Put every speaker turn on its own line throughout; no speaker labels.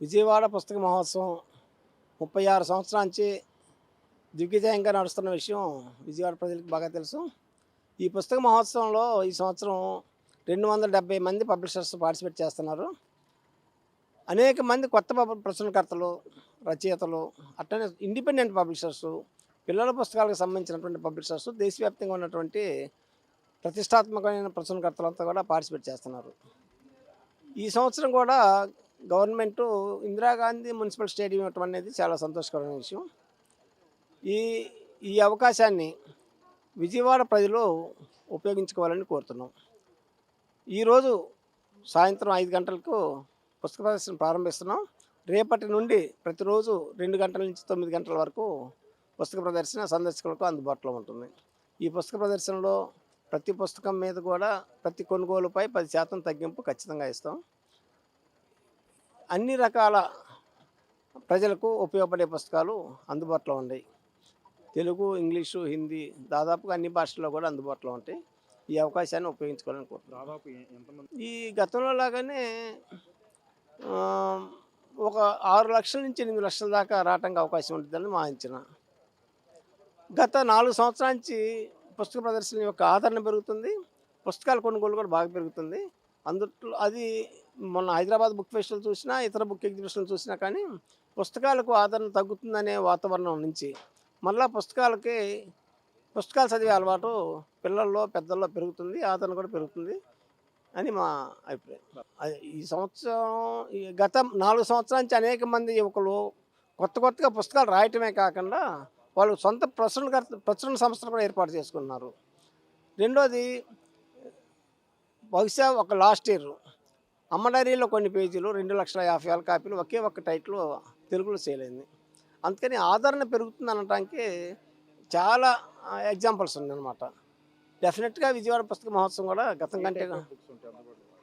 విజయవాడ పుస్తక మహోత్సవం 36 సంవత్సరాల నుంచి దిగ్విజయంగా నడుస్తున్న విషయం విజయవాడ ప్రజలకు బాగా తెలుసు. ఈ పుస్తక మహోత్సవంలో ఈ సంవత్సరం 270 మంది పబ్లిషర్స్ పార్టిసిపేట్ చేస్తున్నారు. అనేక మంది కొత్త ప్రచురణకర్తలు, రచయితలు, అట్లనే ఇండిపెండెంట్ పబ్లిషర్సు, పిల్లల పుస్తకాలకు సంబంధించినటువంటి పబ్లిషర్సు, దేశవ్యాప్తంగా ఉన్నటువంటి ప్రతిష్టాత్మకమైన ప్రచురణకర్తలంతా కూడా పార్టిసిపేట్ చేస్తున్నారు. ఈ సంవత్సరం కూడా గవర్నమెంటు ఇందిరాగాంధీ మున్సిపల్ స్టేడియం ఇవ్వటం అనేది చాలా సంతోషకరమైన విషయం. ఈ ఈ అవకాశాన్ని విజయవాడ ప్రజలు ఉపయోగించుకోవాలని కోరుతున్నాం. ఈరోజు సాయంత్రం 5 గంటలకు పుస్తక ప్రదర్శన ప్రారంభిస్తున్నాం. రేపటి నుండి ప్రతిరోజు 2 గంటల నుంచి 9 గంటల వరకు పుస్తక ప్రదర్శన సందర్శకులకు అందుబాటులో ఉంటుంది. ఈ పుస్తక ప్రదర్శనలో ప్రతి పుస్తకం మీద కూడా ప్రతి కొనుగోలుపై 10% తగ్గింపు ఖచ్చితంగా ఇస్తాం. అన్ని రకాల ప్రజలకు ఉపయోగపడే పుస్తకాలు అందుబాటులో ఉన్నాయి. తెలుగు, ఇంగ్లీషు, హిందీ దాదాపుగా అన్ని భాషల్లో కూడా అందుబాటులో ఉంటాయి. ఈ అవకాశాన్ని ఉపయోగించుకోవాలని కోరుతున్నాను.
దాదాపు ఎంతమంది
ఈ గతంలో లాగానే ఒక 6 లక్షల నుంచి 8 లక్షల దాకా రావడానికి అవకాశం ఉంటుందని మా అంచనా. గత 4 సంవత్సరాల నుంచి పుస్తక ప్రదర్శన యొక్క ఆదరణ పెరుగుతుంది, పుస్తకాల కొనుగోలు కూడా బాగా పెరుగుతుంది. అందుట్లో అది మొన్న హైదరాబాద్ బుక్ ఫెస్టివల్ చూసినా, ఇతర బుక్ ఎగ్జిబిషన్లు చూసినా కానీ పుస్తకాలకు ఆదరణ తగ్గుతుందనే వాతావరణం నుంచి మళ్ళా పుస్తకాలు చదివే అలవాటు పిల్లల్లో, పెద్దల్లో పెరుగుతుంది, ఆదరణ కూడా పెరుగుతుంది అని మా అభిప్రాయం. ఈ సంవత్సరం గత 4 సంవత్సరాల నుంచి అనేక మంది యువకులు కొత్తగా పుస్తకాలు రాయటమే కాకుండా వాళ్ళు సొంత ప్రచురణ సంస్థలు కూడా ఏర్పాటు చేసుకున్నారు. రెండోది, బహుశా ఒక లాస్ట్ ఇయర్ అమ్మ డైరీలో కొన్ని పేజీలు 2,50,000 కాపీలు ఒకే ఒక్క టైటిల్ తెలుగులో సేల్ అయింది. అందుకని ఆదరణ పెరుగుతుంది అనడానికి చాలా ఎగ్జాంపుల్స్ ఉన్నాయన్నమాట. డెఫినెట్గా విజయవాడ పుస్తక మహోత్సవం కూడా గతం కంటే
బుక్స్ ఉంటాయి అందుబాటులో?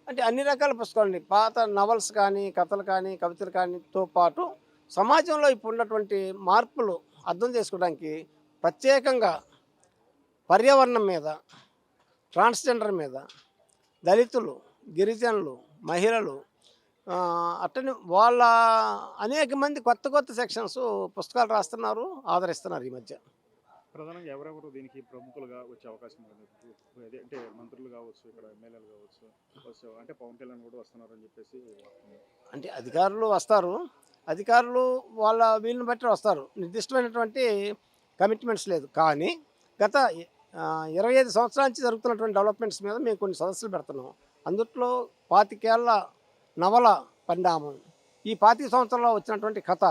అంటే అన్ని రకాల పుస్తకాలు ఉన్నాయి. పాత నవల్స్ కానీ, కథలు కానీ, కవితలు కానీతో పాటు సమాజంలో ఇప్పుడు ఉన్నటువంటి మార్పులు అర్థం చేసుకోవడానికి ప్రత్యేకంగా పర్యావరణం మీద, ట్రాన్స్జెండర్ మీద, దళితులు, గిరిజనులు, మహిళలు, అట్టని వాళ్ళ అనేక మంది కొత్త సెక్షన్స్ పుస్తకాలు రాస్తున్నారు, ఆదరిస్తున్నారు ఈ మధ్య.
ప్రధానంగా ఎవరెవరు దీనికి ప్రముఖులుగా వచ్చే అవకాశం ఉంది? అంటే మంత్రులు కావచ్చు, ఇక్కడ ఎమ్మెల్యేలు కావచ్చు, అంటే పవన్ కళ్యాణ్ కూడా వస్తున్నారని చెప్పేసి వార్తలు.
అంటే అధికారులు వస్తారు, అధికారులు వాళ్ళ వీళ్ళని బట్టి వస్తారు. నిర్దిష్టమైనటువంటి కమిట్మెంట్స్ లేదు. కానీ గత 25 సంవత్సరాల నుంచి జరుగుతున్నటువంటి డెవలప్మెంట్స్ మీద మేము కొన్ని సదస్సులు పెడుతున్నాం. అందుట్లో 25 ఏళ్ల నవల పరిణామం, ఈ 25 సంవత్సరాల్లో వచ్చినటువంటి కథ,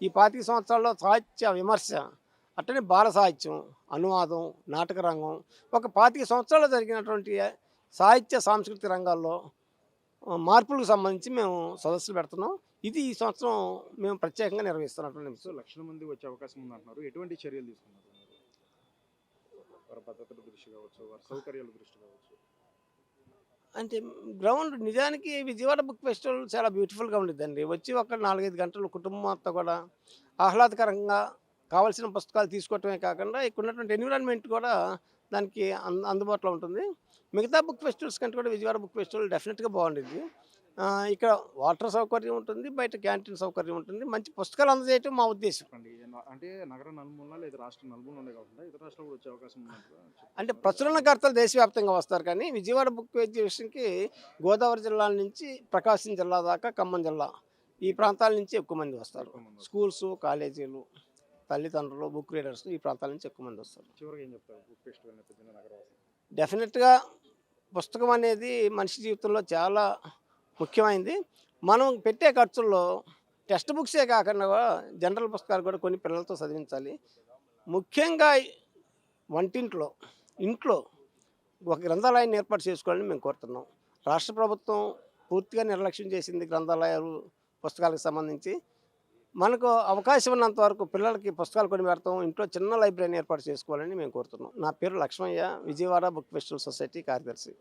ఈ 25 సంవత్సరాల్లో సాహిత్య విమర్శ, అట్టనే బాల సాహిత్యం, అనువాదం, నాటక రంగం, ఒక 25 సంవత్సరాల్లో జరిగినటువంటి సాహిత్య సాంస్కృతిక రంగాల్లో మార్పులకు సంబంధించి మేము సదస్సులు పెడుతున్నాం. ఇది ఈ సంవత్సరం మేము ప్రత్యేకంగా నిర్వహిస్తున్నటువంటి.
సో లక్షల మంది వచ్చే అవకాశం ఉందంటున్నారు. ఎటువంటి చర్యలు తీసుకున్నారు? వారి భద్రతల దృష్టి కావచ్చు, వారి సౌకర్యాల దృష్టి కావచ్చు.
అంటే గ్రౌండ్ నిజానికి విజయవాడ బుక్ ఫెస్టివల్ చాలా బ్యూటిఫుల్గా ఉండిద్దండి. వచ్చి ఒక 4-5 గంటలు కుటుంబం అంతా కూడా ఆహ్లాదకరంగా కావాల్సిన పుస్తకాలు తీసుకోవటమే కాకుండా ఇక్కడ ఉన్నటువంటి ఎన్విరాన్మెంట్ కూడా దానికి అందుబాటులో ఉంటుంది. మిగతా బుక్ ఫెస్టివల్స్ కంటే కూడా విజయవాడ బుక్ ఫెస్టివల్ డెఫినెట్గా బాగుండిద్ది. ఇక్కడ వాటర్ సౌకర్యం ఉంటుంది, బయట క్యాంటీన్ సౌకర్యం ఉంటుంది, మంచి పుస్తకాలు అందజేయటం మా ఉద్దేశం.
అంటే నగర నలుమూలన లేదా రాష్ట్ర నలుమూలనే కాకుండా ఇతర రాష్ట్రాలు కూడా వచ్చే అవకాశం ఉంది.
అంటే ప్రచురణకర్తలు దేశవ్యాప్తంగా వస్తారు, కానీ విజయవాడ బుక్ ఎగ్జిబిషన్కి గోదావరి జిల్లా నుంచి ప్రకాశం జిల్లా దాకా, ఖమ్మం జిల్లా ఈ ప్రాంతాల నుంచి ఎక్కువ మంది వస్తారు. స్కూల్స్, కాలేజీలు, తల్లిదండ్రులు, బుక్ రీడర్స్ ఈ ప్రాంతాల నుంచి ఎక్కువ మంది వస్తారు.
చివరికి ఏం చెప్తారు బుక్ ఫెస్టివల్ నేపథ్యంలో నగరవాసి?
డెఫినెట్గా పుస్తకం అనేది మనిషి జీవితంలో చాలా ముఖ్యమైనది. మనం పెట్టే ఖర్చుల్లో టెక్స్ట్ బుక్సే కాకుండా జనరల్ పుస్తకాలు కూడా కొన్ని పిల్లలతో చదివించాలి. ముఖ్యంగా ఇంట్లో ఒక గ్రంథాలయాన్ని ఏర్పాటు చేసుకోవాలని మేము కోరుతున్నాం. రాష్ట్ర ప్రభుత్వం పూర్తిగా నిర్లక్ష్యం చేసింది గ్రంథాలయాలు, పుస్తకాలకు సంబంధించి. మనకు అవకాశం ఉన్నంత వరకు పిల్లలకి పుస్తకాలు కొని పెడతాం, ఇంట్లో చిన్న లైబ్రరీని ఏర్పాటు చేసుకోవాలని మేము కోరుతున్నాం. నా పేరు Lakshmaiah, Vijayawada book festival society కార్యదర్శి.